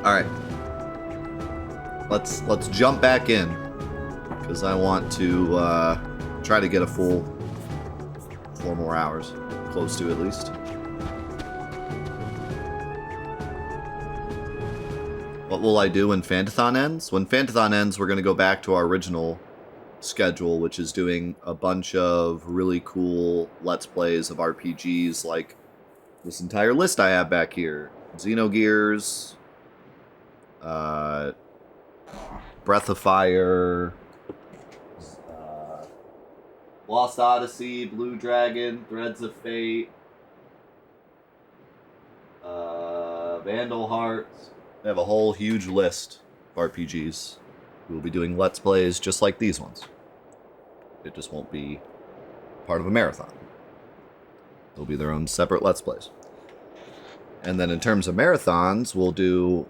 Alright. Let's jump back in. Because I want to try to get a full 4 more hours. Close to, at least. What will I do when Fantathon ends? When Fantathon ends, we're going to go back to our original schedule, which is doing a bunch of really cool Let's Plays of RPGs, like this entire list I have back here. Xenogears, Breath of Fire, Lost Odyssey, Blue Dragon, Threads of Fate, Vandal Hearts. I have a whole huge list of RPGs. We will be doing Let's Plays just like these ones. It just won't be part of a marathon. They'll be their own separate Let's Plays. And then in terms of marathons, we'll do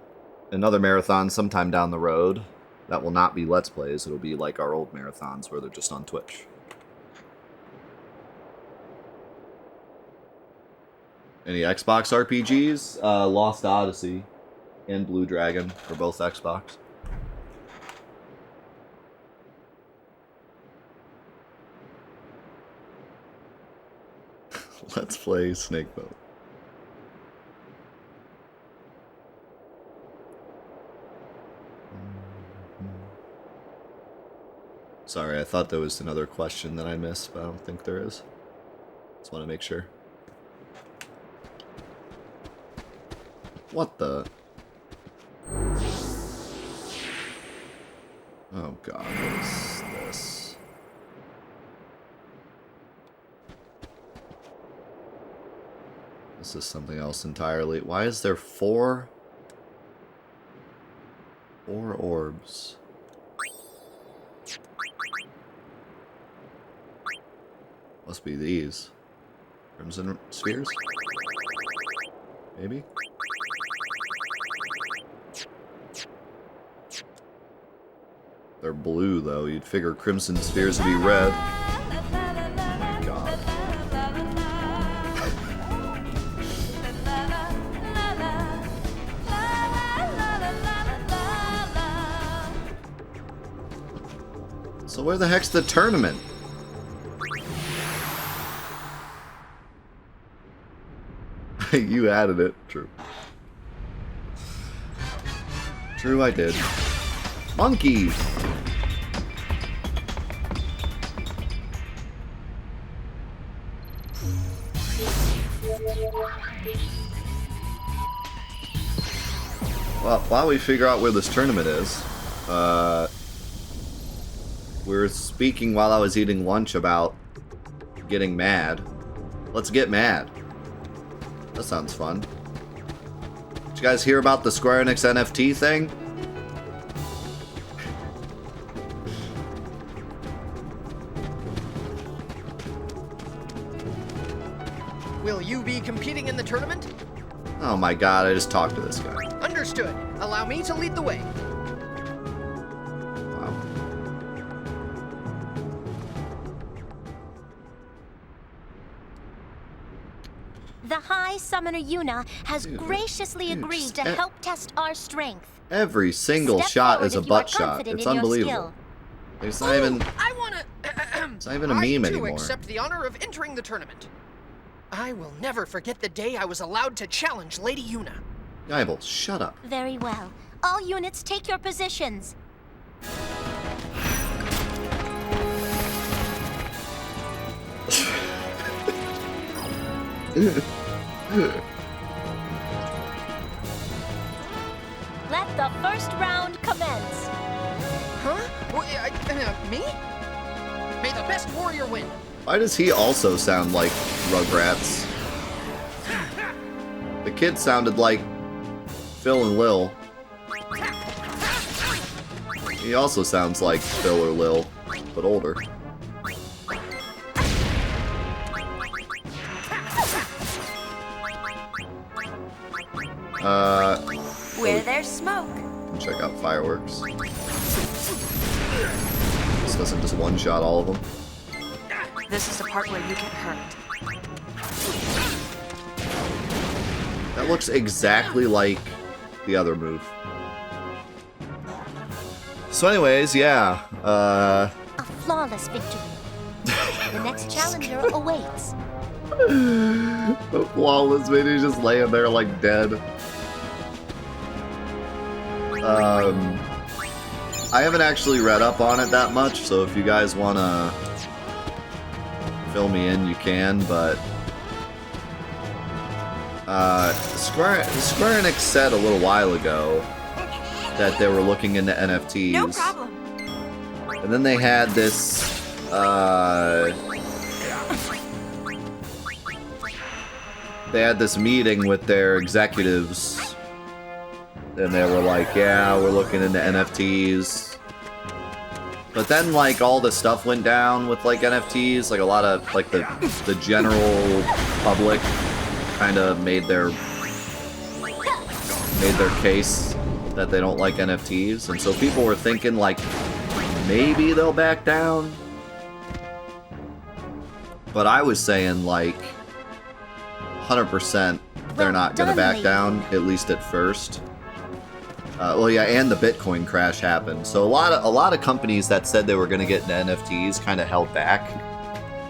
another marathon sometime down the road. That will not be Let's Plays. It'll be like our old marathons where they're just on Twitch. Any Xbox RPGs? Lost Odyssey and Blue Dragon for both Xbox. Let's play Snakeboat. Sorry, I thought there was another question that I missed, but I don't think there is. Just want to make sure. What the? Oh god, what is this? This is something else entirely. Why is there four orbs? Must be these. Crimson spheres? Maybe? They're blue, though. You'd figure crimson spheres would be red. Oh my god. So where the heck's the tournament? You added it. True. True, I did. Monkeys! Well, while we figure out where this tournament is, we were speaking while I was eating lunch about getting mad. Let's get mad. That sounds fun. Did you guys hear about the Square Enix NFT thing? Will you be competing in the tournament? Oh my god, I just talked to this guy. Understood. Allow me to lead the way. Wow. The High Summoner Yuna has graciously agreed to help test our strength. Every single shot is a butt shot. It's unbelievable. It's not even... It's not even a meme anymore. I too accept the honor of entering the tournament. I will never forget the day I was allowed to challenge Lady Yuna. Geibel, shut up. Very well. All units take your positions. Let the first round commence. Huh? Me? May the best warrior win. Why does he also sound like Rugrats? The kid sounded like Phil and Lil. He also sounds like Phil or Lil, but older. Where there's smoke. Check out fireworks. This doesn't just one-shot all of them. This is the part where you get hurt. That looks exactly like the other move. So anyways, yeah. A flawless victory. The next challenger awaits. The flawless video just laying there like dead. I haven't actually read up on it that much, so if you guys wanna fill me in, you can, but Square Enix said a little while ago that they were looking into NFTs. No problem. And then they had this meeting with their executives, and they were like, yeah, we're looking into NFTs. But then, like, all the stuff went down with, like, NFTs. Like, a lot of, like, the general public kind of made their case that they don't like NFTs. And so people were thinking, like, maybe they'll back down. But I was saying, like, 100% they're not going to back down, at least at first. Well, yeah, and the Bitcoin crash happened. So a lot of companies that said they were going to get into NFTs kind of held back,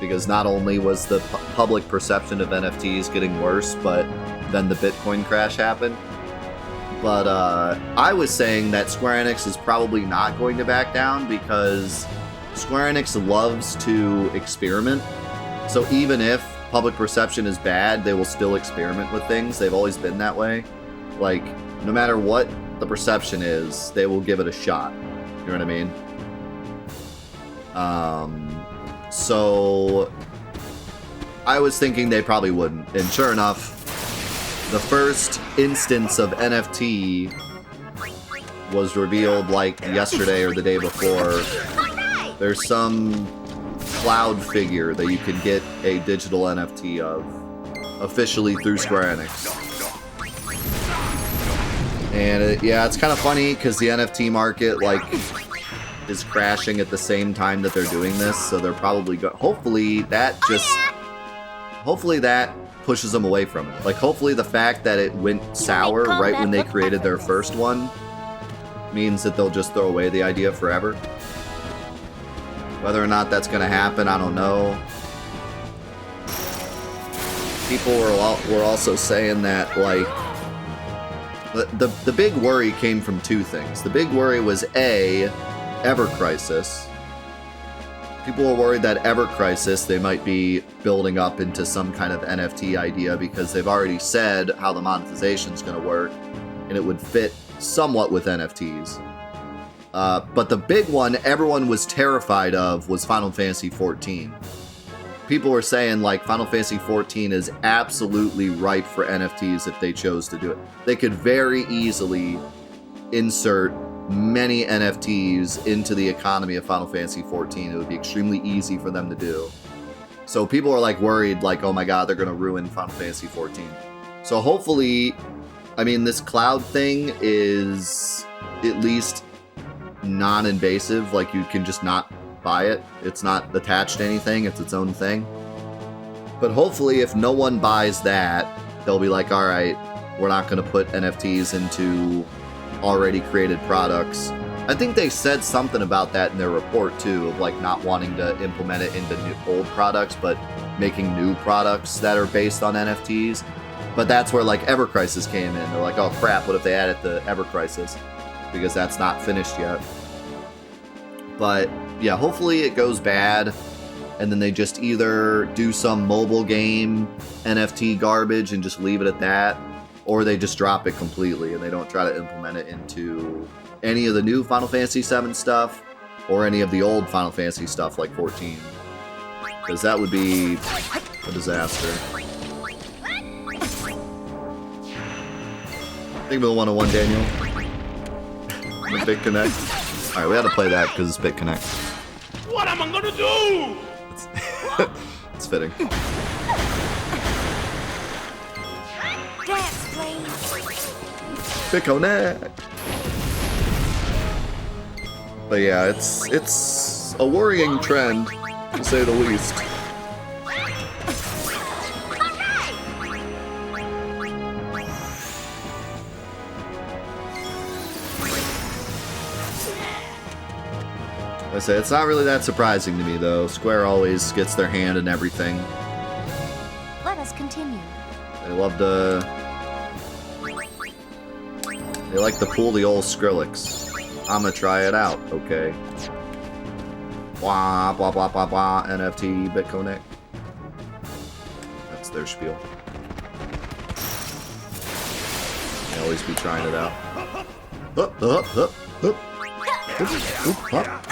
because not only was the public perception of NFTs getting worse, but then the Bitcoin crash happened. But I was saying that Square Enix is probably not going to back down, because Square Enix loves to experiment. So even if public perception is bad, they will still experiment with things. They've always been that way. Like, no matter what the perception is, they will give it a shot. You know what I mean? So I was thinking they probably wouldn't. And sure enough, the first instance of NFT was revealed like yesterday or the day before. There's some cloud figure that you can get a digital NFT of officially through Square Enix. And yeah, it's kind of funny because the NFT market, like, is crashing at the same time that they're doing this, so they're probably hopefully that pushes them away from it. Like, hopefully the fact that it went sour right when they created their first one means that they'll just throw away the idea forever. Whether or not that's going to happen, I don't know. People were also saying that, like, the big worry came from two things. The big worry was A, Ever Crisis. People were worried that Ever Crisis, they might be building up into some kind of NFT idea, because they've already said how the monetization's going to work, and it would fit somewhat with NFTs. But the big one everyone was terrified of was Final Fantasy XIV. People were saying, like, Final Fantasy XIV is absolutely ripe for NFTs if they chose to do it. They could very easily insert many NFTs into the economy of Final Fantasy XIV. It would be extremely easy for them to do. So people are, like, worried, like, oh my god, they're going to ruin Final Fantasy XIV. So hopefully, I mean, this cloud thing is at least non-invasive. Like, you can just not buy it. It's not attached to anything. It's its own thing. But hopefully, if no one buys that, they'll be like, all right, we're not going to put NFTs into already created products. I think they said something about that in their report too, of like not wanting to implement it into old products, but making new products that are based on NFTs. But that's where, like, Ever Crisis came in. They're like, oh crap, what if they added the Ever Crisis? Because that's not finished yet. But yeah, hopefully it goes bad, and then they just either do some mobile game NFT garbage and just leave it at that, or they just drop it completely and they don't try to implement it into any of the new Final Fantasy VII stuff or any of the old Final Fantasy stuff like 14. Because that would be a disaster. Think of the 101, Daniel. The Bit Connect. Alright, we had to play that because it's Bit Connect. What am I gonna do? It's fitting. Dance, please. Bit Connect. But yeah, it's a worrying trend, to say the least. I say it's not really that surprising to me though. Square always gets their hand in everything. Let us continue. They love to. They like to pull the old Skrillex. I'ma try it out, okay. Blah blah blah blah blah. NFT BitConnect. That's their spiel. They always be trying it out. Up, up, up, up. Oop, up.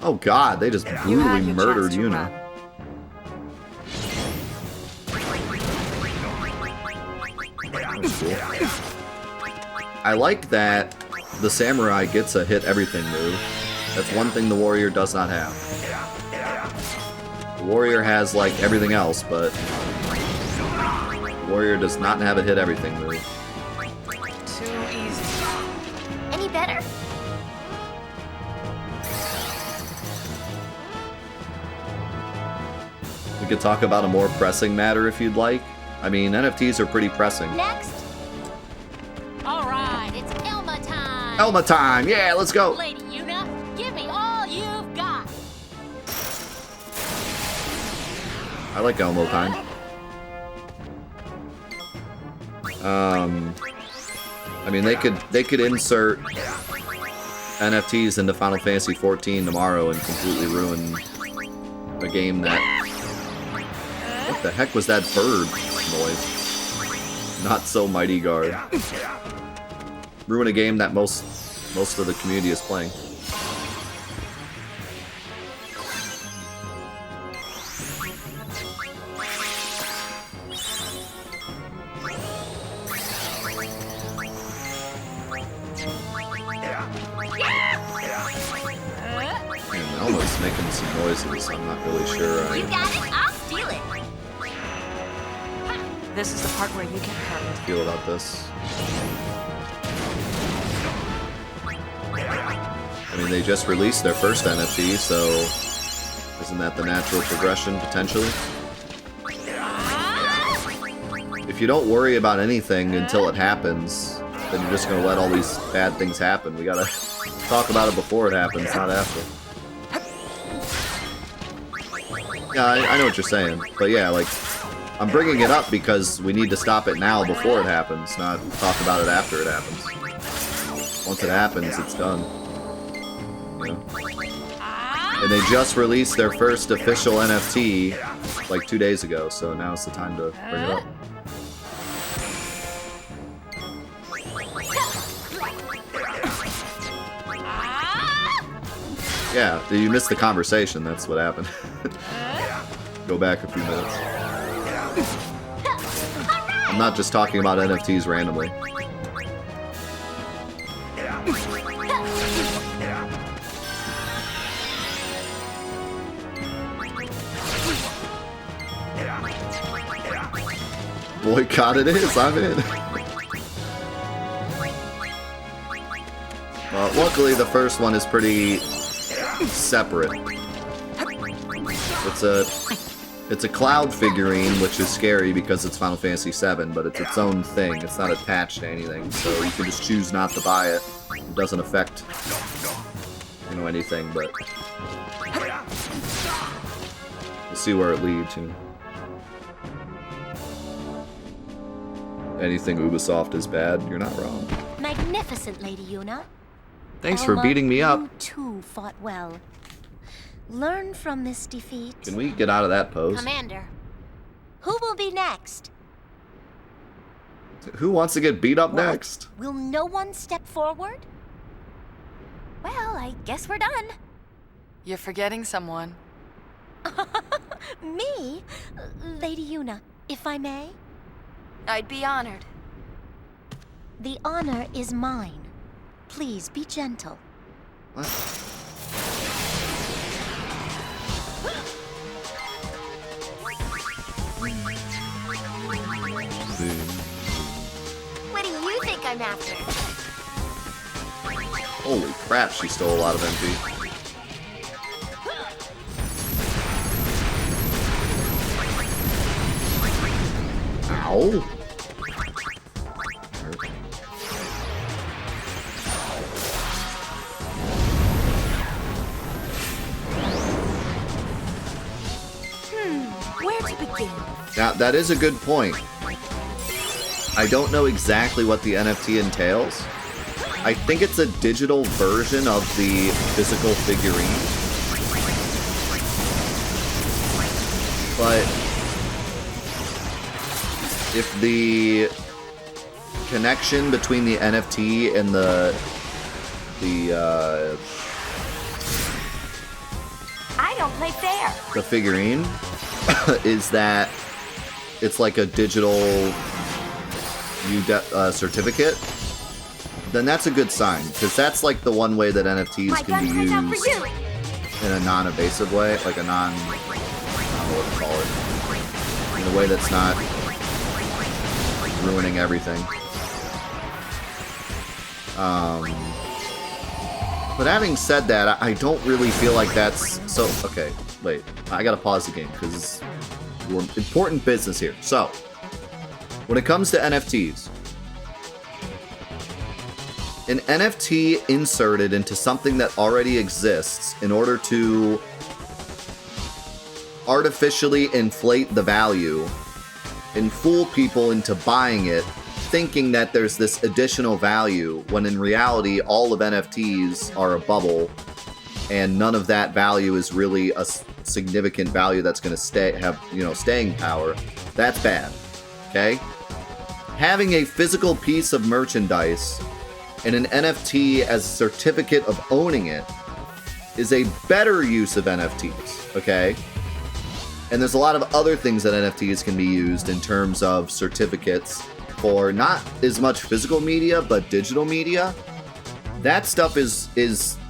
Oh god, they just brutally murdered Yuna. That's cool. I like that the samurai gets a hit everything move. That's one thing the warrior does not have. The warrior has like everything else, but the warrior does not have a hit everything move. Too easy. Any better? We could talk about a more pressing matter if you'd like. I mean, NFTs are pretty pressing. Next. All right, it's Elma time. Elma time! Yeah, let's go! Lady Yuna, give me all you've got. I like Elmo time. I mean, they could insert NFTs into Final Fantasy XIV tomorrow and completely ruin a game that... What the heck was that bird noise? Not so Mighty Guard. Ruin a game that most of the community is playing. Man, Elmo's making some noises. I'm not really sure. You got it? I'll steal it. This is the part where you get hurt. Feel about this. I mean, they just released their first NFT, so isn't that the natural progression, potentially? If you don't worry about anything until it happens, then you're just gonna let all these bad things happen. We gotta talk about it before it happens, not after. Yeah, I know what you're saying, but yeah, like, I'm bringing it up because we need to stop it now before it happens, not talk about it after it happens. Once it happens, it's done. You know? And they just released their first official NFT like 2 days ago, so now's the time to bring it up. Yeah, you missed the conversation, that's what happened. Go back a few minutes. I'm not just talking about NFTs randomly. Boycott it is, I'm in. Well, luckily the first one is pretty separate. It's a cloud figurine, which is scary because it's Final Fantasy VII, but it's its own thing. It's not attached to anything, so you can just choose not to buy it. It doesn't affect, you know, anything, but we'll see where it leads. You know. Anything Ubisoft is bad, you're not wrong. Magnificent, Lady Yuna. Thanks for Elma, beating me up. You too fought well. Learn from this defeat. Can we get out of that pose? Commander, who will be next? Who wants to get beat up What? next? Will no one step forward? Well, I guess we're done. You're forgetting someone. Me? Lady Yuna, if I may? I'd be honored. The honor is mine. Please be gentle. What? What do you think I'm after? Holy crap, she stole a lot of MP. Ow. Where to begin? Now, that is a good point. I don't know exactly what the NFT entails. I think it's a digital version of the physical figurine. But if the connection between the NFT and I don't play fair. the figurine is that it's like a digital certificate, then that's a good sign, because that's like the one way that NFTs can be used in a non-evasive way, like a I don't know what to call it, in a way that's not ruining everything. But having said that, I don't really feel like that's so. Okay, wait, I gotta pause the game because we're important business here. So, when it comes to NFTs, an NFT inserted into something that already exists in order to artificially inflate the value and fool people into buying it, thinking that there's this additional value, when in reality all of NFTs are a bubble and none of that value is really a significant value that's going to have staying power. That's bad. Okay? Having a physical piece of merchandise and an NFT as a certificate of owning it is a better use of NFTs, okay? And there's a lot of other things that NFTs can be used in terms of certificates for not as much physical media, but digital media. That stuff is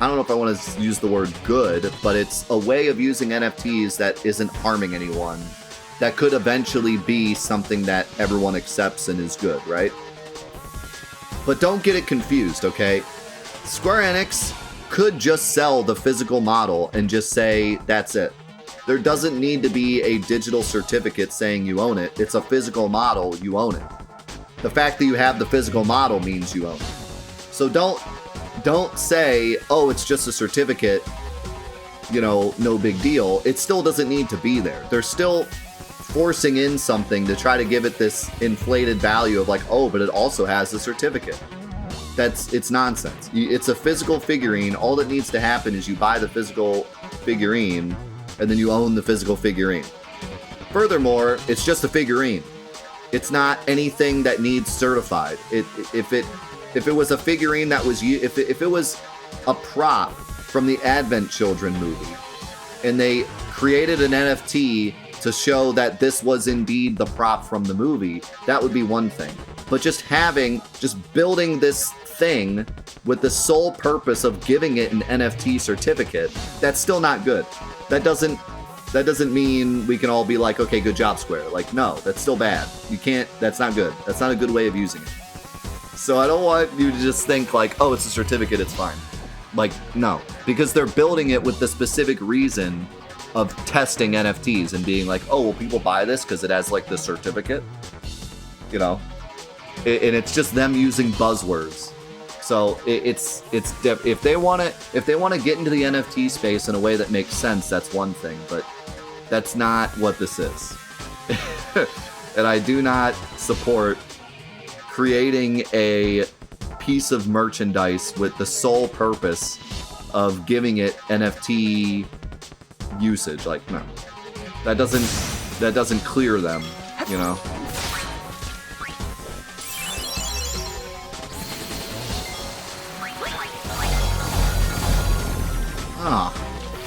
I don't know if I want to use the word good, but it's a way of using NFTs that isn't harming anyone, that could eventually be something that everyone accepts and is good, right? But don't get it confused, okay? Square Enix could just sell the physical model and just say, that's it. There doesn't need to be a digital certificate saying you own it. It's a physical model, you own it. The fact that you have the physical model means you own it. So don't say, oh, it's just a certificate, no big deal. It still doesn't need to be there. They're still forcing in something to try to give it this inflated value of like, oh, but it also has a certificate. It's nonsense. It's a physical figurine. All that needs to happen is you buy the physical figurine and then you own the physical figurine. Furthermore, it's just a figurine. It's not anything that needs certified. If it was a figurine that was if it was a prop from the Advent Children movie and they created an NFT to show that this was indeed the prop from the movie, that would be one thing. But just building this thing with the sole purpose of giving it an NFT certificate, that's still not good. That doesn't mean we can all be like, okay, good job, Square. Like, no, that's still bad. You can't, that's not good. That's not a good way of using it. So I don't want you to just think like, oh, it's a certificate, it's fine. Like, no. Because they're building it with the specific reason of testing NFTs and being like, oh, will people buy this because it has like the certificate? And it's just them using buzzwords. So if they want to get into the NFT space in a way that makes sense, that's one thing, but that's not what this is. And I do not support creating a piece of merchandise with the sole purpose of giving it NFT usage. Like, no, that doesn't clear them,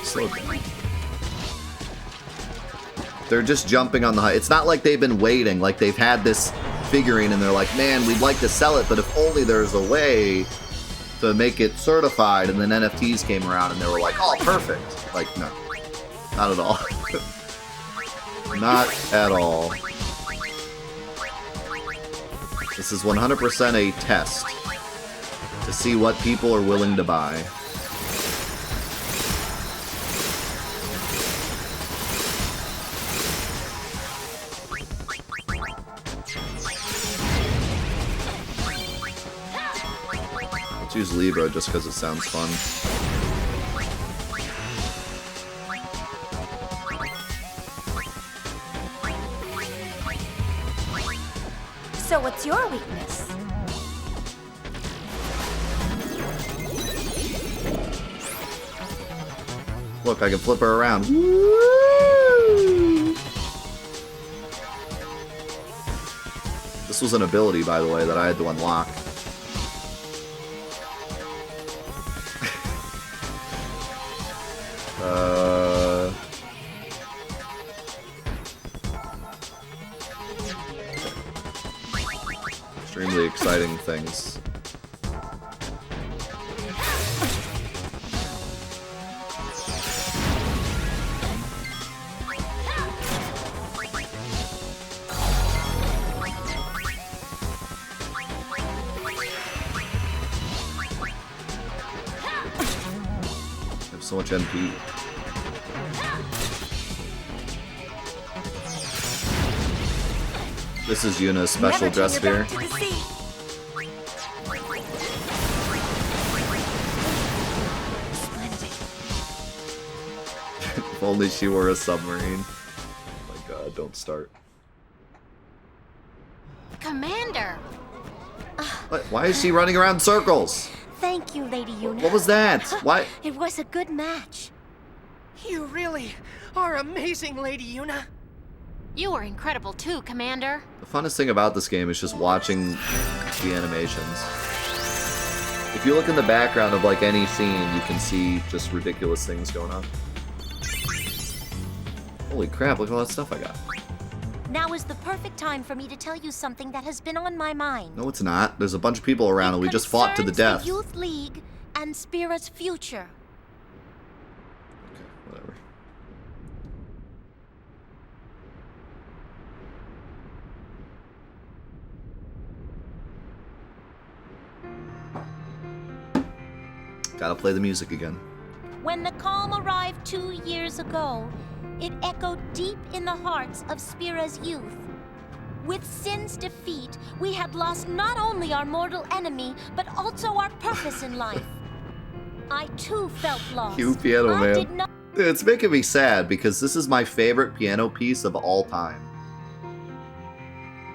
So they're just jumping on the hype. It's not like they've been waiting, like they've had this figurine and they're like, man, we'd like to sell it, but if only there's a way to make it certified. And then NFTs came around and they were like, oh, perfect. Like, no, not at all. Not at all. This is 100% a test to see what people are willing to buy. Choose Libra just because it sounds fun. So what's your weakness? Look, I can flip her around. This was an ability, by the way, that I had to unlock. Extremely exciting things. I have so much MP. This is Yuna's special dress sphere. If only she were a submarine. Oh my god, don't start. Commander! What? Why is she running around in circles? Thank you, Lady Yuna. What was that? Why? It was a good match. You really are amazing, Lady Yuna. You were incredible too, Commander. The funnest thing about this game is just watching the animations. If you look in the background of like any scene, you can see just ridiculous things going on. Holy crap, look at all that stuff I got. Now is the perfect time for me to tell you something that has been on my mind. No, it's not. There's a bunch of people around and we just fought to the Concerns death. the Youth League and Spira's future. Okay, whatever. Gotta play the music again. When the calm arrived 2 years ago, it echoed deep in the hearts of Spira's youth. With Sin's defeat, we had lost not only our mortal enemy, but also our purpose in life. I too felt lost. You piano I man. did not It's making me sad because this is my favorite piano piece of all time.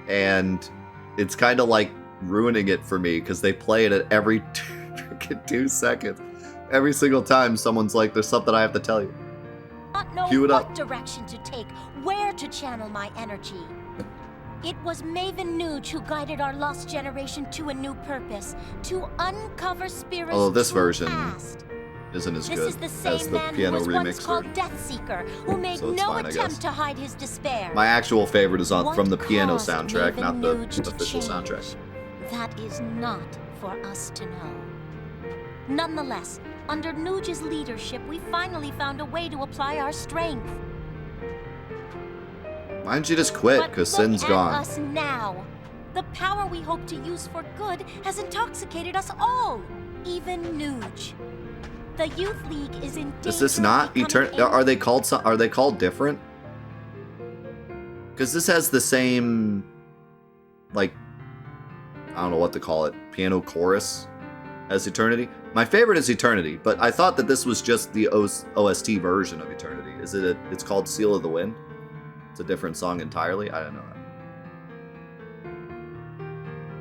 And it's kind of like ruining it for me because they play it at every freaking 2 seconds. Every single time someone's like, there's something I have to tell you. not know Cue it what up. direction to take, where to channel my energy. It was Maven Nuge who guided our lost generation to a new purpose, to uncover Spira's Although this true version past. Isn't as This good is the as same the man who piano was once remix called version. Deathseeker, who made So it's no fine, I guess. attempt to hide his despair. My actual favorite is What from the piano caused soundtrack, Maven not the Nuge to official change? soundtrack. That is not for us to know. Nonetheless, under Nuge's leadership, we finally found a way to apply our strength. Why didn't you just quit? But Because look Sin's at gone. us now. The power we hope to use for good has intoxicated us all, even Nuge. The Youth League is in danger. Is this not of becoming eternal? Are they called different? Because this has the same, like, I don't know what to call it, piano chorus as Eternity. My favorite is Eternity, but I thought that this was just the OST version of Eternity. Is it? It's called Seal of the Wind. It's a different song entirely. I didn't know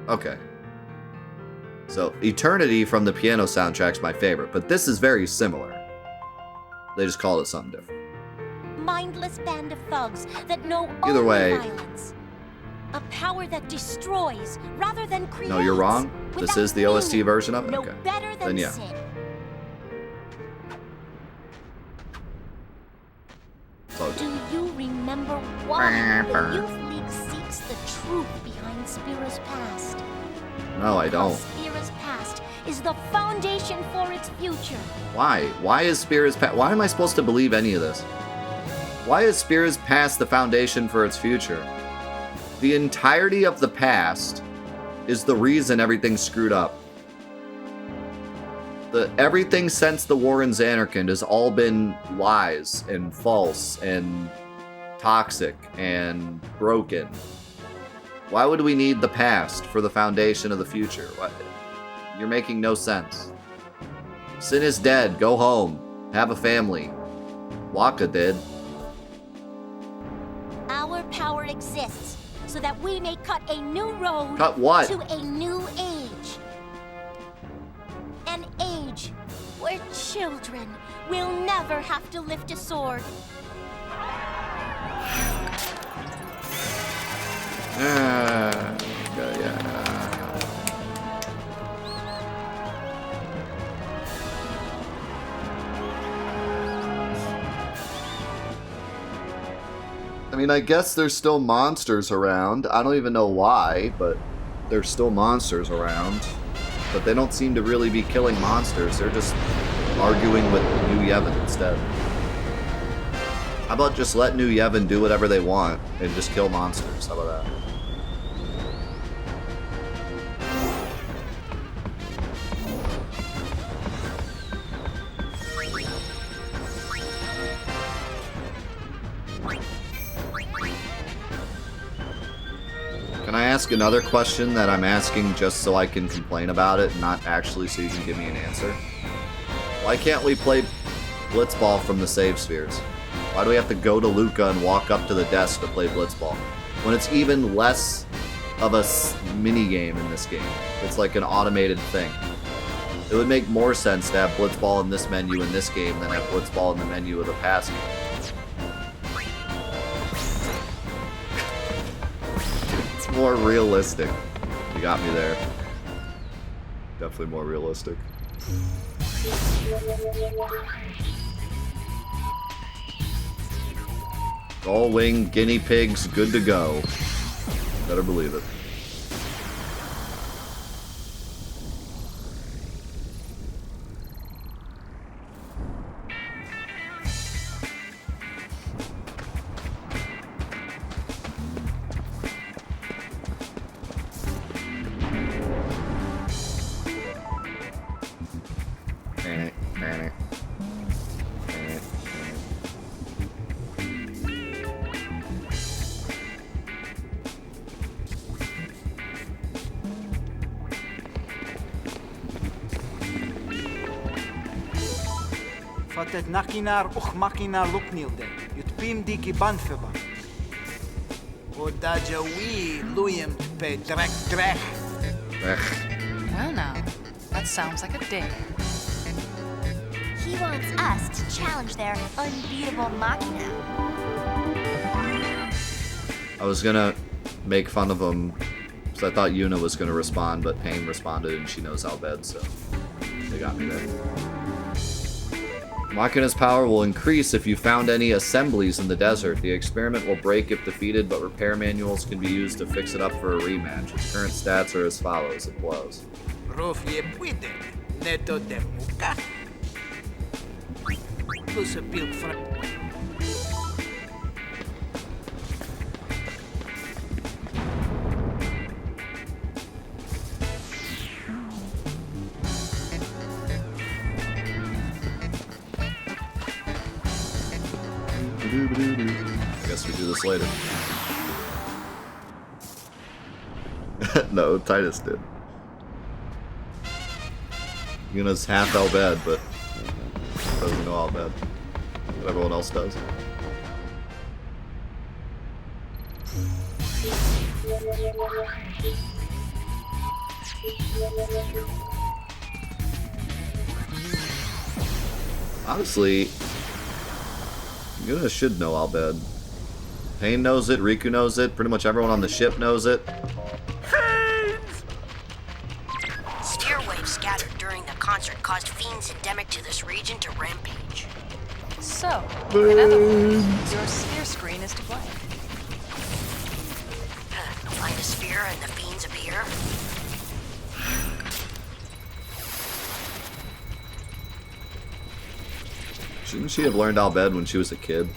that. Okay. So Eternity from the piano soundtrack's my favorite, but this is very similar. They just called it something different. mindless band of thugs that know Either only way- violence. A power that destroys rather than creates. No, you're wrong. This without is the OST meaning. version of it? No Okay. better than Then yeah. sin. So Do you remember why the Youth League seeks the truth behind Spira's past? no, I don't. Spira's past is the foundation for its future. Why? Why is Spira's past? Why am I supposed to believe any of this? Why is Spira's past the foundation for its future? The entirety of the past is the reason everything's screwed up. Everything since the war in Xanarkand has all been lies and false and toxic and broken. Why would we need the past for the foundation of the future? You're making no sense. Sin is dead. Go home. Have a family. Waka did. Our power exists so that we may cut a new road Cut what? to a new age. An age where children will never have to lift a sword. Yeah. I mean, I guess there's still monsters around. I don't even know why, but there's still monsters around. But they don't seem to really be killing monsters. They're just arguing with New Yevon instead. How about just let New Yevon do whatever they want and just kill monsters? How about that? Can I ask another question that I'm asking just so I can complain about it, not actually so you can give me an answer? Why can't we play Blitzball from the save spheres? Why do we have to go to Luca and walk up to the desk to play Blitzball? When it's even less of a mini-game in this game. It's like an automated thing. It would make more sense to have Blitzball in this menu in this game than have Blitzball in the menu of the past game. More realistic. You got me there. Definitely more realistic. All wing guinea pigs, good to go. Better believe it. Fatet nakinar och makinar luknilde. Jutpim diki banfeba. Odaja we luyem pe drek. Well, now, that sounds like a dare. He wants us to challenge their unbeatable machina. I was gonna make fun of him because I thought Yuna was gonna respond, but Pain responded and she knows Albed, so they got me there. Machina's power will increase if you found any assemblies in the desert. The experiment will break if defeated, but repair manuals can be used to fix it up for a rematch. Its current stats are as follows. It blows. Rof ye puide. Neto de muka. Plus a pilk fra. I guess we do this later. No, Titus did. Yuna's half Albed, but doesn't know Albed. But everyone else does. Honestly, Yuna should know Albed. Pain knows it, Riku knows it, pretty much everyone on the ship knows it. Sphere waves scattered during the concert caused fiends endemic to this region to rampage. So, in other words, your sphere screen is to blame. Find a sphere and the fiends appear. Shouldn't she have learned Albed when she was a kid?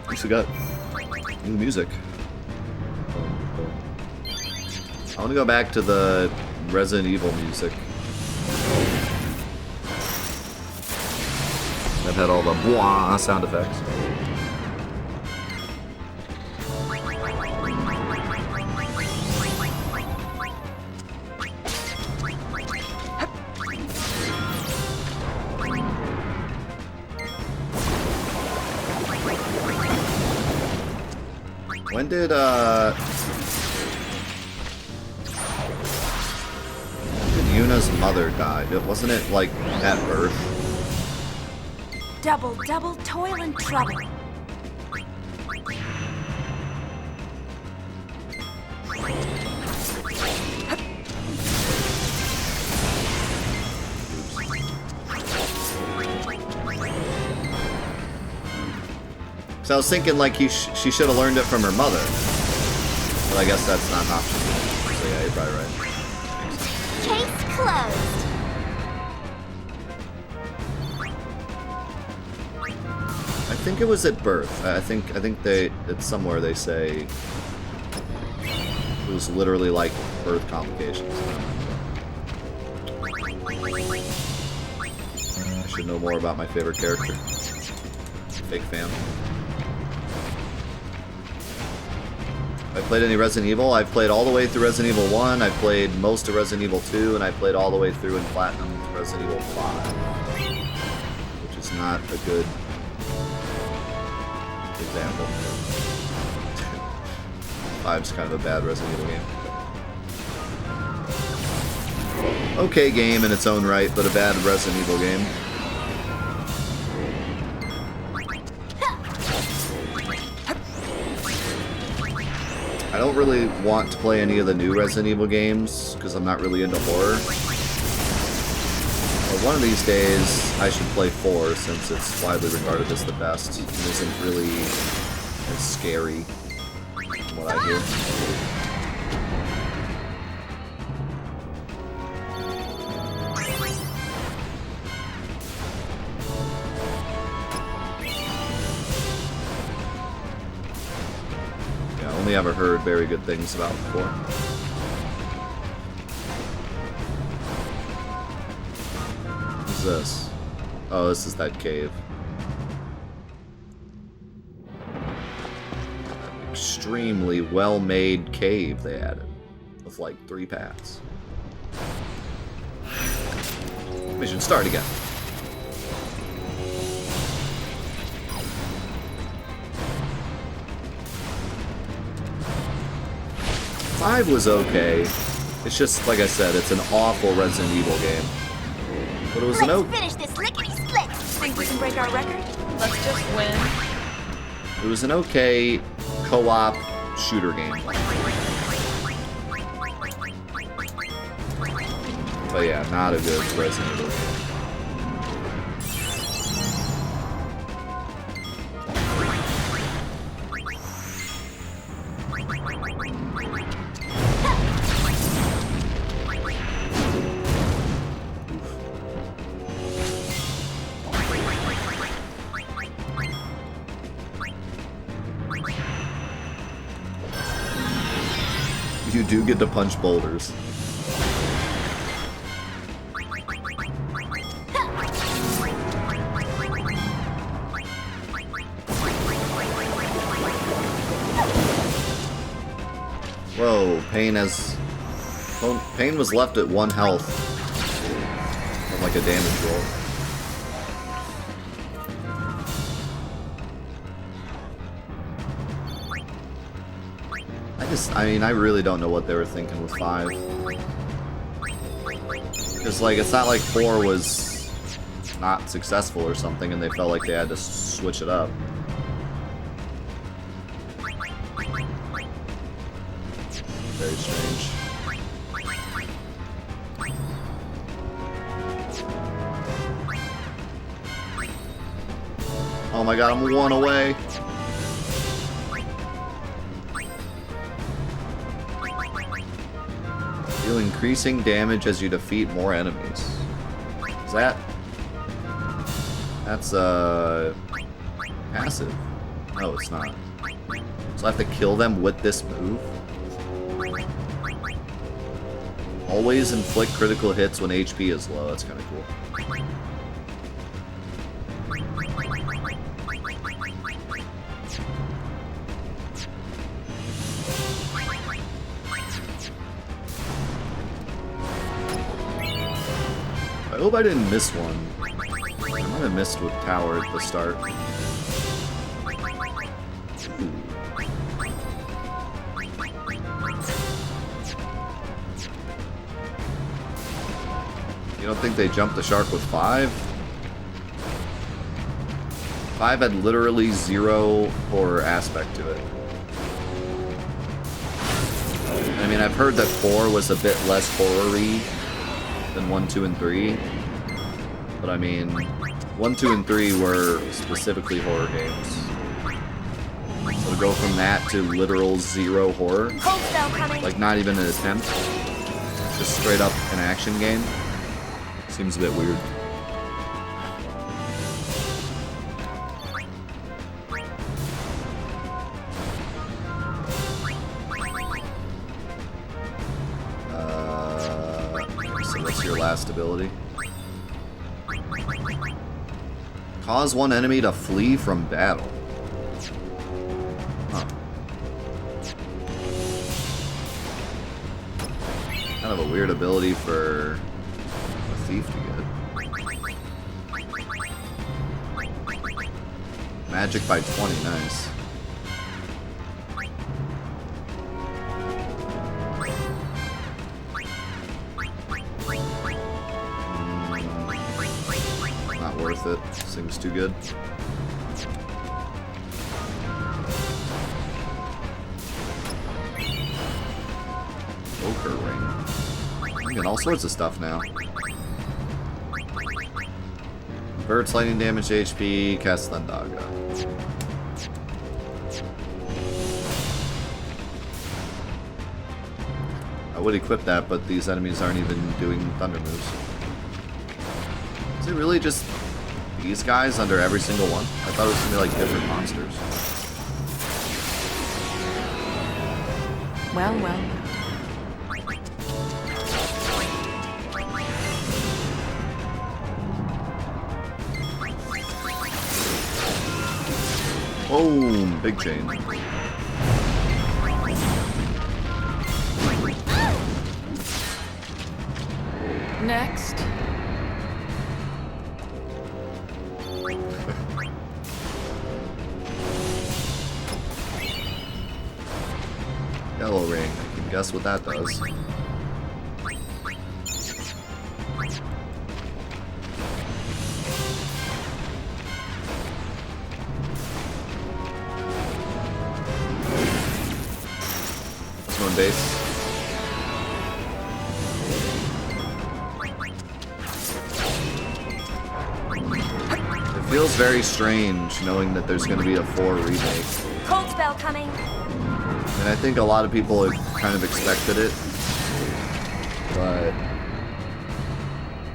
At least we got new music. I want to go back to the Resident Evil music. That had all the blah sound effects. When did Yuna's mother die? Wasn't it like at birth? Double, double toil and trouble. So I was thinking like she should have learned it from her mother. But I guess that's not an option. So yeah, you're probably right. Case closed. I think it was at birth. I think it's somewhere they say it was literally like birth complications. I should know more about my favorite character. Big fan. I played any Resident Evil? I've played all the way through Resident Evil 1, I've played most of Resident Evil 2, and I played all the way through in Platinum Resident Evil 5. Which is not a good example. 5's kind of a bad Resident Evil game. Okay game in its own right, but a bad Resident Evil game. I don't really want to play any of the new Resident Evil games, because I'm not really into horror. But one of these days, I should play 4, since it's widely regarded as the best. It isn't really as scary, from what I hear. Only ever heard very good things about before. What's this? Oh, this is that cave. Extremely well-made cave they added, with like 3 paths. Mission start again. Five was okay. It's just, like I said, it's an awful Resident Evil game. But it was an okay. Finish this lickety-split. Think we can break our record? Let's just win. It was an okay co-op shooter game. But yeah, not a good Resident Evil game. You do get to punch boulders. Whoa, Pain was left at 1 health from like a damage roll. I mean, I really don't know what they were thinking with 5. Because, like, it's not like 4 was not successful or something and they felt like they had to switch it up. Very strange. Oh my god, I'm 1 away. Deal increasing damage as you defeat more enemies. Is that... That's, passive. No, it's not. So I have to kill them with this move? Always inflict critical hits when HP is low. That's kind of cool. hope I didn't miss one. I might have missed with tower at the start. You don't think they jumped the shark with 5? 5 had literally 0 horror aspect to it. I mean, I've heard that 4 was a bit less horror-y than 1, 2, and 3. But I mean, 1, 2, and 3 were specifically horror games. So to go from that to literal 0 horror, like not even an attempt, just straight up an action game, seems a bit weird. So what's your last ability? Cause one enemy to flee from battle. Huh. Kind of a weird ability for a thief to get. Magic by 20, nice. Not worth it. Seems too good. Ochre ring. I'm getting all sorts of stuff now. Converts lightning damage to HP, cast Thendaga. I would equip that, but these enemies aren't even doing thunder moves. Is it really just these guys under every single one? I thought it was gonna be like different monsters. Well, well. Boom! Big chain. Next. Yellow ring. I can guess what that does. Let's go on base. It feels very strange knowing that there's going to be a 4 remake. Cold spell coming. And I think a lot of people have kind of expected it, but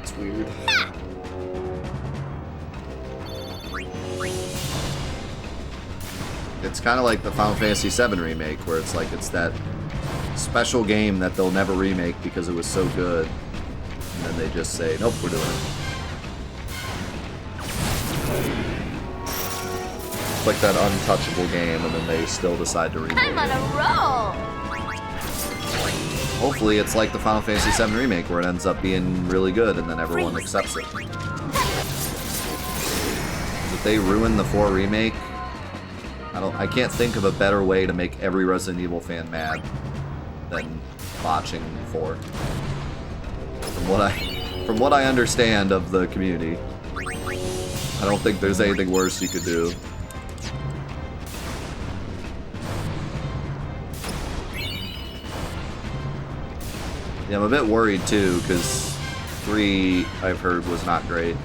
it's weird. It's kind of like the Final Fantasy VII remake, where it's like it's that special game that they'll never remake because it was so good, and then they just say, nope, we're doing it. It's like that untouchable game, and then they still decide to remake I'm on it. a roll. Hopefully it's like the Final Fantasy VII Remake, where it ends up being really good, and then everyone accepts it. If they ruin the 4 remake, I can't think of a better way to make every Resident Evil fan mad than botching 4. From what I understand of the community, I don't think there's anything worse you could do. Yeah, I'm a bit worried too, because 3, I've heard, was not great.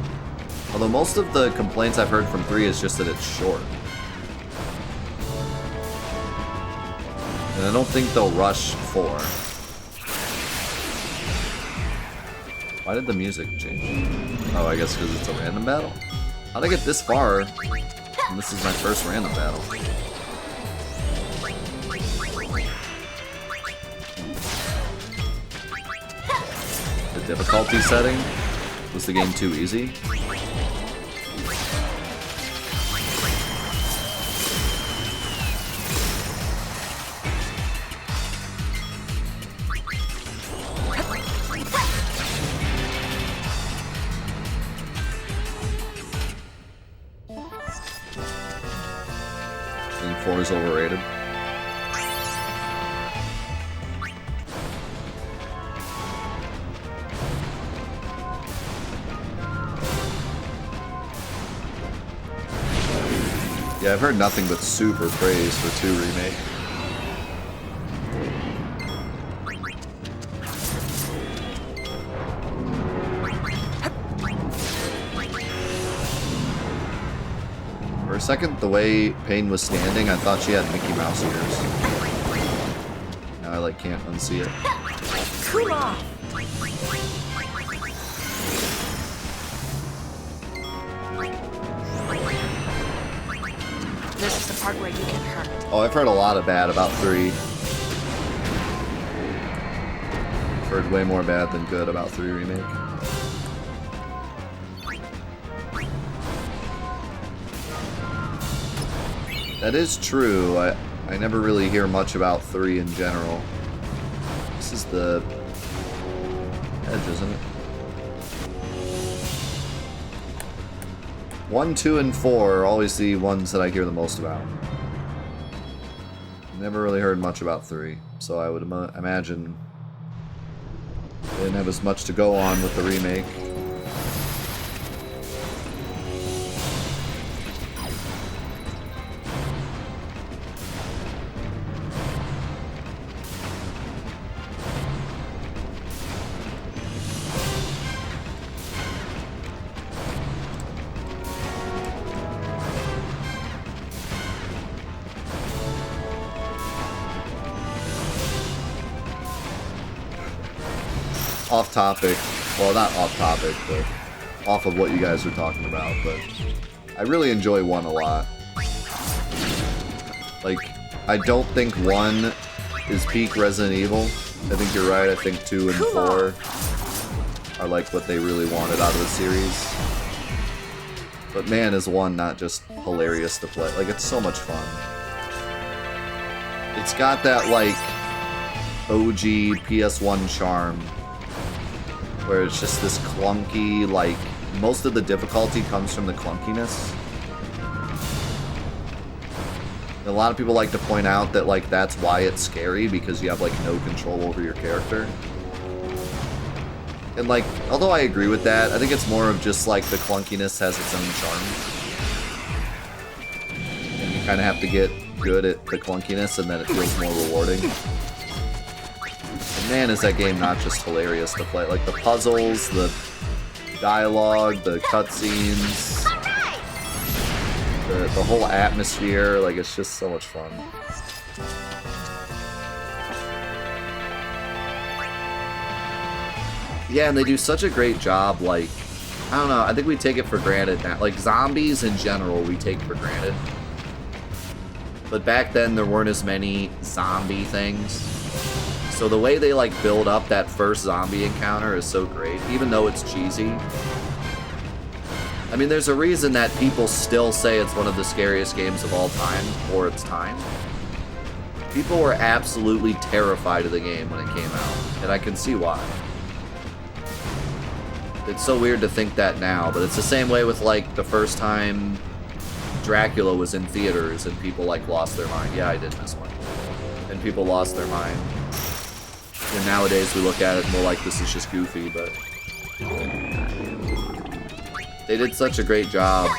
Although most of the complaints I've heard from 3 is just that it's short. And I don't think they'll rush 4. Why did the music change? Oh, I guess because it's a random battle? How'd I get this far? And this is my first random battle. The difficulty setting? Was the game too easy? is overrated. Yeah, I've heard nothing but super praise for 2 Remake. For a second, the way Pain was standing, I thought she had Mickey Mouse ears. Now I like can't unsee it. Cool off. This is the part where you get hurt. Oh, I've heard a lot of bad about 3. I've heard way more bad than good about 3 Remake. That is true. I never really hear much about 3 in general. This is the edge, isn't it? 1, 2, and 4 are always the ones that I hear the most about. Never really heard much about 3, so I would imagine they didn't have as much to go on with the remake. Off topic, well, not off topic, but off of what you guys were talking about, but I really enjoy 1 a lot. Like, I don't think 1 is peak Resident Evil. I think you're right, I think 2 and 4 are like what they really wanted out of the series. But man, is 1 not just hilarious to play? Like, it's so much fun. It's got that, like, OG PS1 charm, where it's just this clunky, like, most of the difficulty comes from the clunkiness. And a lot of people like to point out that, like, that's why it's scary, because you have, like, no control over your character. And, like, although I agree with that, I think it's more of just, like, the clunkiness has its own charm. And you kind of have to get good at the clunkiness, and then it feels more rewarding. Man, is that game not just hilarious to play? Like, the puzzles, the dialogue, the cutscenes, the whole atmosphere, like, it's just so much fun. Yeah, and they do such a great job, like, I don't know, I think we take it for granted now. Like, zombies in general, we take for granted. But back then, there weren't as many zombie things. So the way they, like, build up that first zombie encounter is so great, even though it's cheesy. I mean, there's a reason that people still say it's one of the scariest games of all time, for its time. People were absolutely terrified of the game when it came out, and I can see why. It's so weird to think that now, but it's the same way with, like, the first time Dracula was in theaters and people, like, lost their mind. Yeah, I did this one. And people lost their mind. And nowadays we look at it and we're like, this is just goofy, but they did such a great job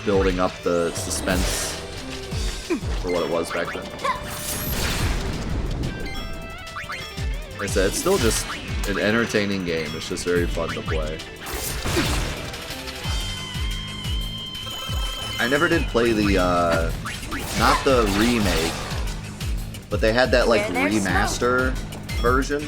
building up the suspense for what it was back then. Like I said, it's still just an entertaining game. It's just very fun to play. I never did play the, not the remake, but they had that, like, remaster version,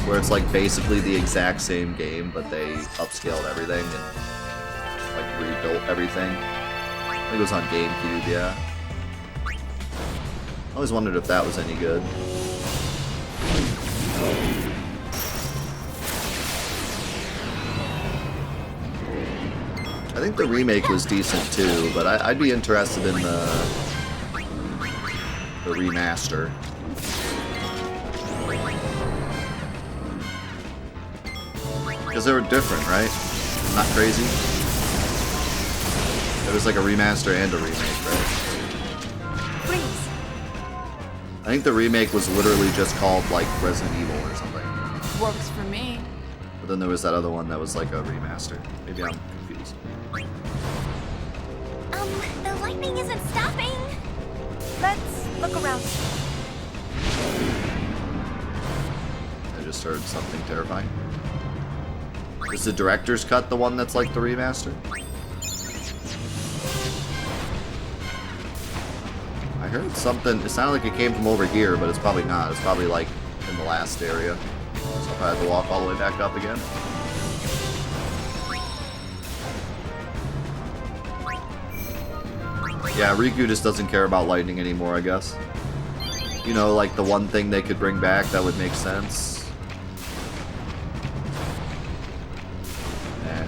where it's, like, basically the exact same game, but they upscaled everything and, like, rebuilt everything. I think it was on GameCube, yeah. I always wondered if that was any good. I think the remake was decent, too, but I'd be interested in the remaster. Because they were different, right? Not crazy? It was like a remaster and a remake, right? Freeze. I think the remake was literally just called like Resident Evil or something. Works for me. But then there was that other one that was like a remaster. Maybe I'm confused. The lightning isn't stopping. Let's look around. I just heard something terrifying. Is the director's cut the one that's like the remaster? I heard something. It sounded like it came from over here, but it's probably not. It's probably like in the last area. So if I have to walk all the way back up again. Yeah, Riku just doesn't care about lightning anymore, I guess. You know, like the one thing they could bring back that would make sense. Eh.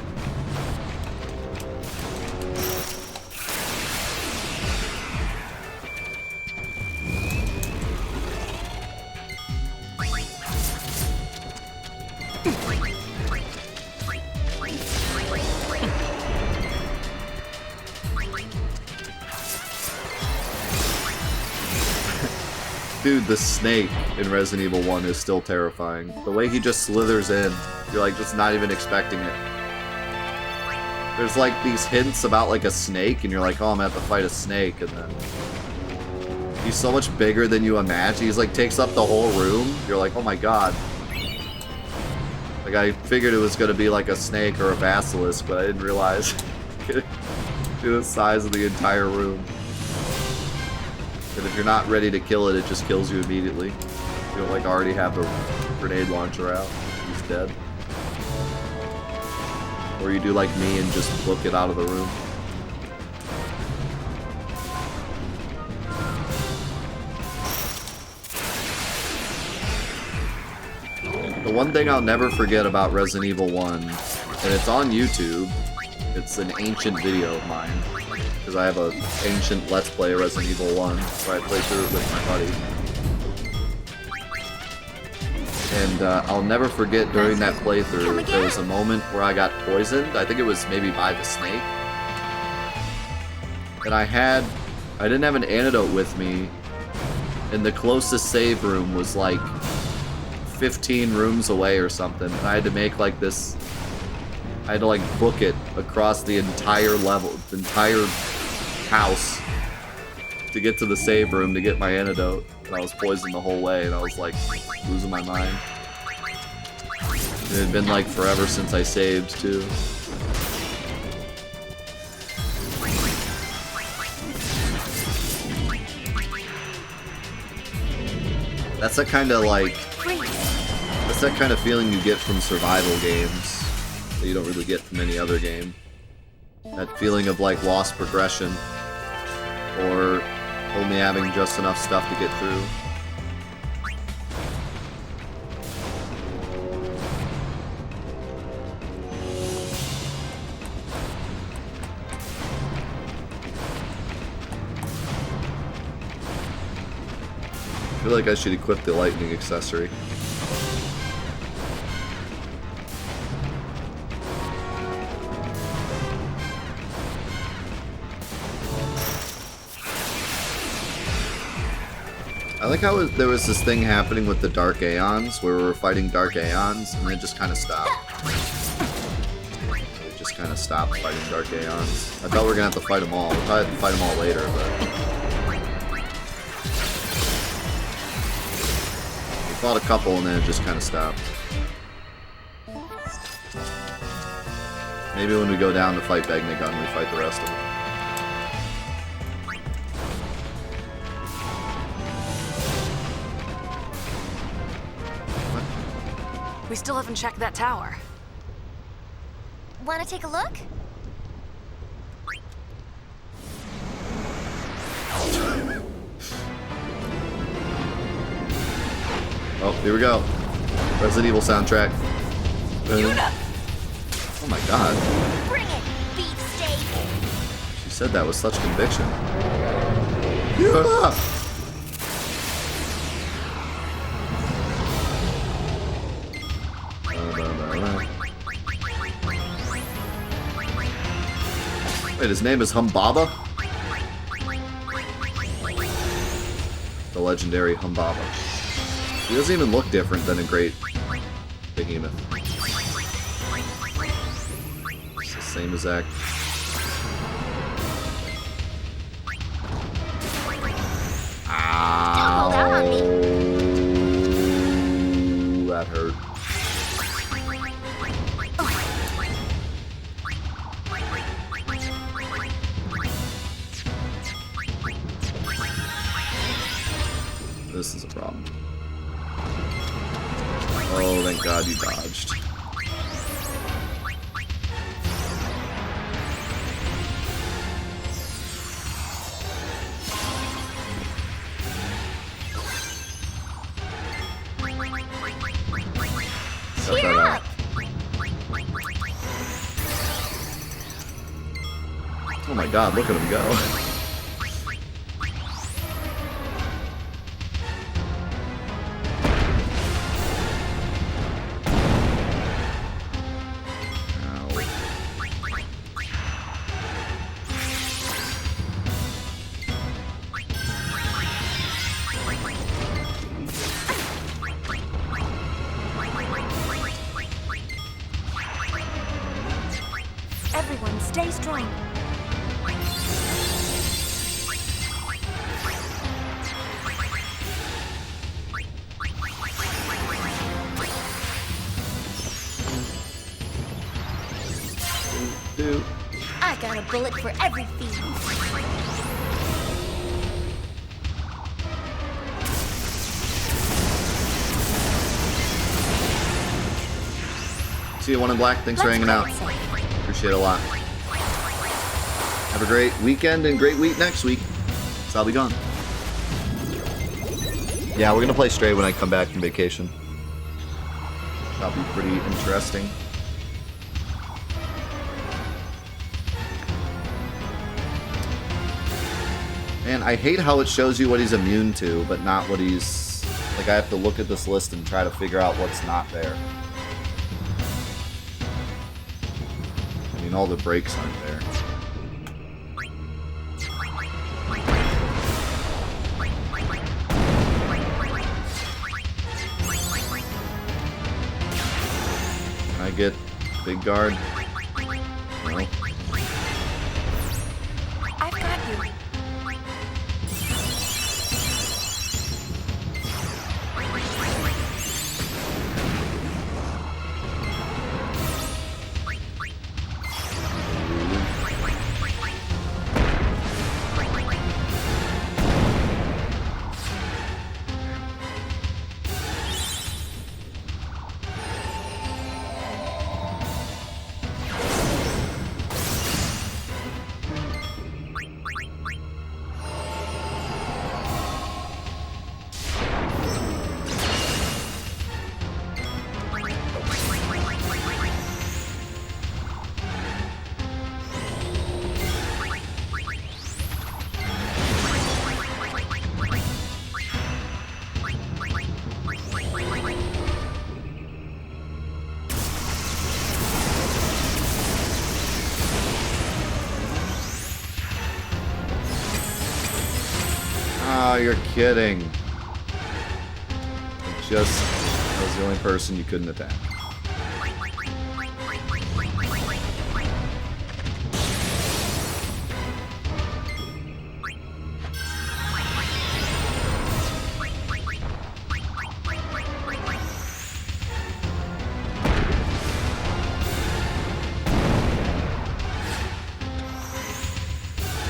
Dude, the snake in Resident Evil 1 is still terrifying. The way he just slithers in, you're like just not even expecting it. There's like these hints about like a snake, and you're like, oh, I'm gonna have to fight a snake, and then he's so much bigger than you imagine. He's like takes up the whole room. You're like, oh my god. Like I figured it was gonna be like a snake or a basilisk, but I didn't realize the size of the entire room. And if you're not ready to kill it, it just kills you immediately. You don't like already have the grenade launcher out. He's dead. Or you do like me and just book it out of the room. The one thing I'll never forget about Resident Evil 1, and it's on YouTube, it's an ancient video of mine. Because I have an ancient Let's Play Resident Evil 1, where I played through it with my buddy. And I'll never forget during that playthrough, there was a moment where I got poisoned. I think it was maybe by the snake. And I didn't have an antidote with me, and the closest save room was like 15 rooms away or something. And I had to make like this, I had to like book it across the entire level, the entire house to get to the save room to get my antidote. And I was poisoned the whole way, and I was like losing my mind. It had been like forever since I saved too. That's that kind of like, that's that kind of feeling you get from survival games that you don't really get from any other game. That feeling of like lost progression, or only having just enough stuff to get through. I feel like I should equip the lightning accessory. I like how there was this thing happening with the Dark Aeons, where we were fighting Dark Aeons, and then it just kind of stopped. It just kind of stopped fighting Dark Aeons. I thought we were going to have to fight them all. We'll probably have to fight them all later, but... we fought a couple, and then it just kind of stopped. Maybe when we go down to fight Begnagun, we fight the rest of them. We still haven't checked that tower. Want to take a look? Oh, here we go. Resident Evil soundtrack. Oh my god. Bring it, beefsteak. She said that with such conviction. Yuna! Wait, his name is Humbaba? The legendary Humbaba. He doesn't even look different than a great behemoth. It's the same exact. Don't hold out on me. Ow. That hurt. This is a problem. Oh, thank God you dodged. Cheer up! Oh my God, look at him go. Everyone, stay strong. Dude. I got a bullet for every fiend. See you, One in Black. Thanks for hanging out. Appreciate it a lot. Have a great weekend and great week next week. So I'll be gone. Yeah, we're gonna play Stray when I come back from vacation. That'll be pretty interesting. Man, I hate how it shows you what he's immune to, but not what he's... Like, I have to look at this list and try to figure out what's not there. I mean, all the breaks aren't there. Can I get Big Guard? No. I've got you. Oh, you're kidding. Just that was the only person you couldn't attack.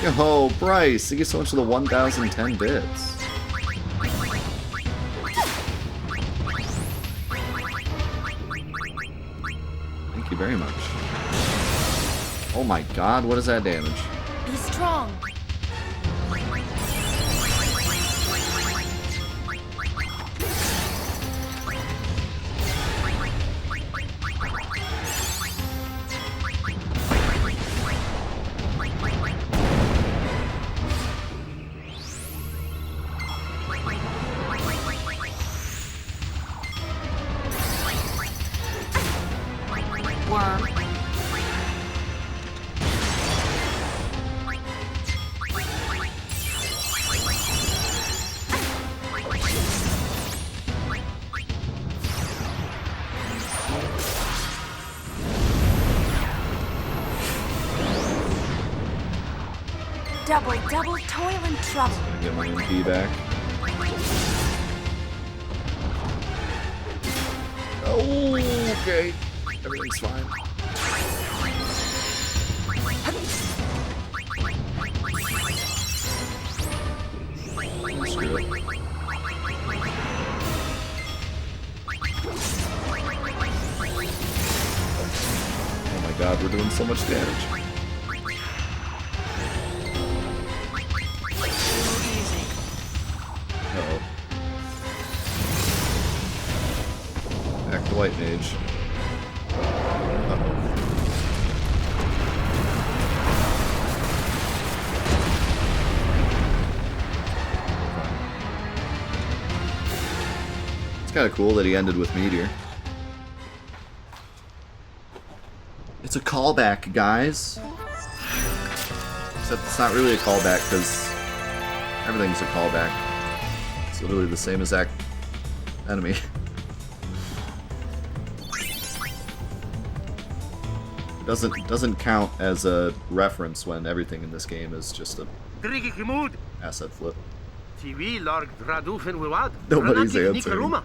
Yo, Bryce, thank you so much for the 1,010 bits. Thank you very much. Oh my God, what is that damage? Be strong. Worm. Double, toil and trouble. Get my MP back. Oh, okay. Everything's fine. Screw it. Oh my god, we're doing so much damage. Uh-oh. Back to White Mage. Uh-oh. It's kind of cool that he ended with Meteor. It's a callback, guys. Except it's not really a callback because everything's a callback. It's literally the same exact enemy. It doesn't count as a reference when everything in this game is just a asset flip. Nobody's answering.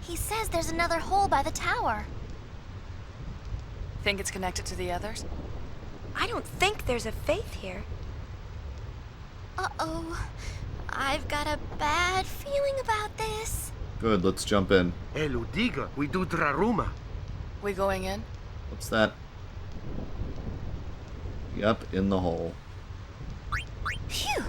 He says there's another hole by the tower. Think it's connected to the others? I don't think there's a faith here. Uh-oh. I've got a bad feeling about this. Good, let's jump in. We do Draruma. We going in? What's that? Yep, in the hole. Phew.